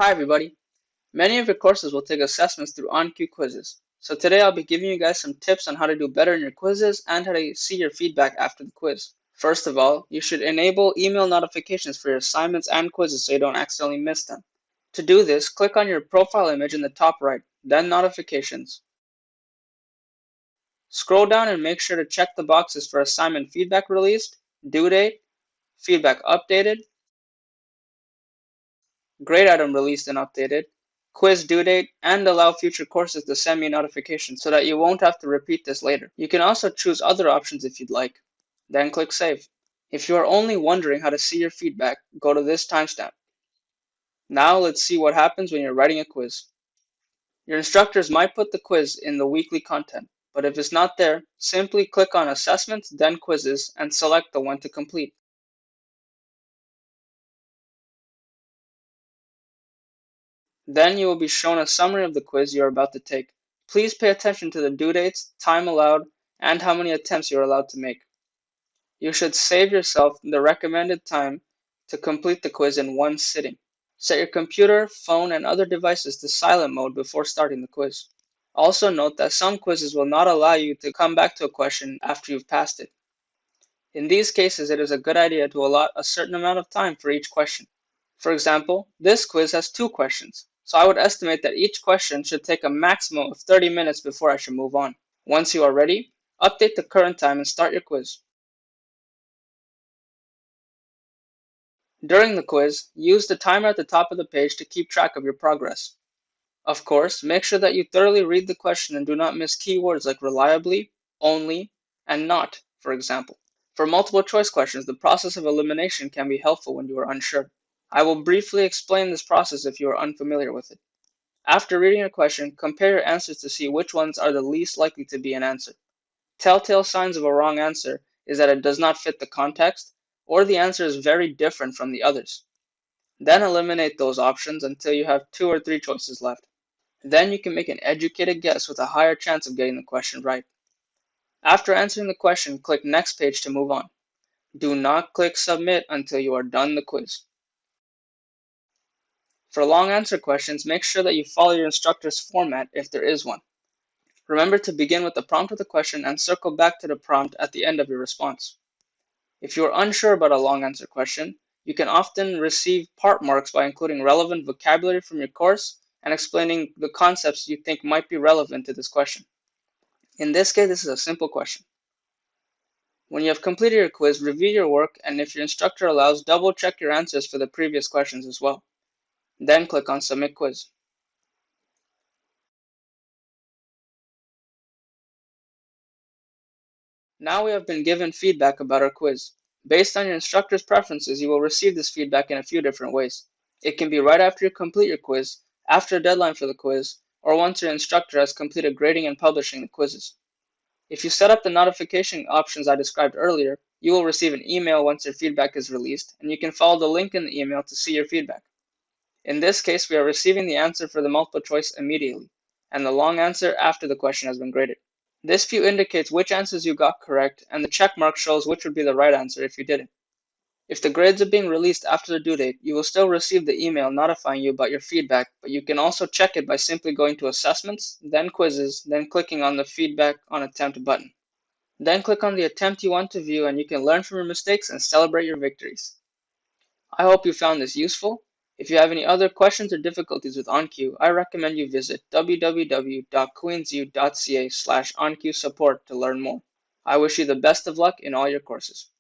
Hi everybody! Many of your courses will take assessments through OnQ Quizzes. So today I'll be giving you guys some tips on how to do better in your quizzes and how to see your feedback after the quiz. First of all, you should enable email notifications for your assignments and quizzes so you don't accidentally miss them. To do this, click on your profile image in the top right, then Notifications. Scroll down and make sure to check the boxes for assignment feedback released, due date, feedback updated, grade item released and updated, quiz due date, and allow future courses to send me notifications so that you won't have to repeat this later. You can also choose other options if you'd like. Then click Save. If you are only wondering how to see your feedback, go to this timestamp. Now let's see what happens when you're writing a quiz. Your instructors might put the quiz in the weekly content, but if it's not there, simply click on Assessments, then Quizzes, and select the one to complete. Then you will be shown a summary of the quiz you are about to take. Please pay attention to the due dates, time allowed, and how many attempts you are allowed to make. You should save yourself the recommended time to complete the quiz in one sitting. Set your computer, phone, and other devices to silent mode before starting the quiz. Also note that some quizzes will not allow you to come back to a question after you've passed it. In these cases, it is a good idea to allot a certain amount of time for each question. For example, this quiz has 2 questions, so I would estimate that each question should take a maximum of 30 minutes before I should move on. Once you are ready, update the current time and start your quiz. During the quiz, use the timer at the top of the page to keep track of your progress. Of course, make sure that you thoroughly read the question and do not miss keywords like reliably, only, and not, for example. For multiple choice questions, the process of elimination can be helpful when you are unsure. I will briefly explain this process if you are unfamiliar with it. After reading a question, compare your answers to see which ones are the least likely to be an answer. Telltale signs of a wrong answer is that it does not fit the context, or the answer is very different from the others. Then eliminate those options until you have 2 or 3 choices left. Then you can make an educated guess with a higher chance of getting the question right. After answering the question, click Next Page to move on. Do not click Submit until you are done the quiz. For long answer questions, make sure that you follow your instructor's format if there is one. Remember to begin with the prompt of the question and circle back to the prompt at the end of your response. If you are unsure about a long answer question, you can often receive part marks by including relevant vocabulary from your course and explaining the concepts you think might be relevant to this question. In this case, this is a simple question. When you have completed your quiz, review your work, and if your instructor allows, double check your answers for the previous questions as well. Then click on Submit Quiz. Now we have been given feedback about our quiz. Based on your instructor's preferences, you will receive this feedback in a few different ways. It can be right after you complete your quiz, after a deadline for the quiz, or once your instructor has completed grading and publishing the quizzes. If you set up the notification options I described earlier, you will receive an email once your feedback is released, and you can follow the link in the email to see your feedback. In this case, we are receiving the answer for the multiple choice immediately, and the long answer after the question has been graded. This view indicates which answers you got correct, and the check mark shows which would be the right answer if you didn't. If the grades are being released after the due date, you will still receive the email notifying you about your feedback, but you can also check it by simply going to Assessments, then Quizzes, then clicking on the Feedback on Attempt button. Then click on the attempt you want to view and you can learn from your mistakes and celebrate your victories. I hope you found this useful. If you have any other questions or difficulties with OnQ, I recommend you visit www.queensu.ca/OnQ support to learn more. I wish you the best of luck in all your courses.